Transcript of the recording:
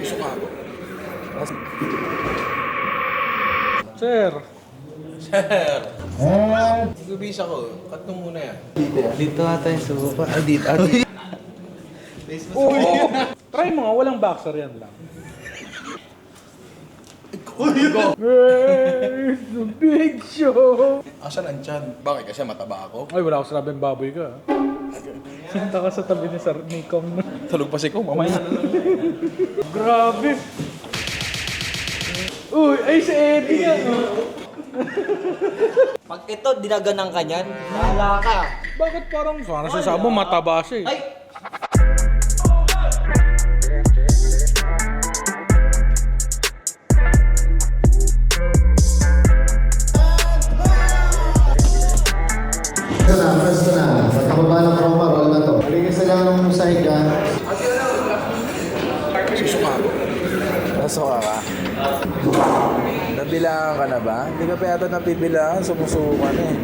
Susuka ako. Sir. Sir! Nag-ubisa ko. Cut mo muna yan. Dito ata yung suka. Ay, dito. Uy! Try mo nga, walang boxer yan lang. Hey, the big show! Asan ang tiyan? Bakit? Kasi mataba ako? Ay, wala ako sinabing baboy ka. Sinta ka sa tabi ni Sir Nikong. Tulog pa si Kong, mamaya. Grabe! Uy, ay si Eddie nga! Pag ito, dinaganang ka niyan, bahala ka. Bakit parang sa mo mataba siya eh? Ay! Presto na. Pagkababa ng chroma roll na to. Malinis na lang ng musay ka. Susuka ako. Nasuka ka? Nabilangan ka na ba? Hindi ka pa yata napibilangan, sumusuka na eh.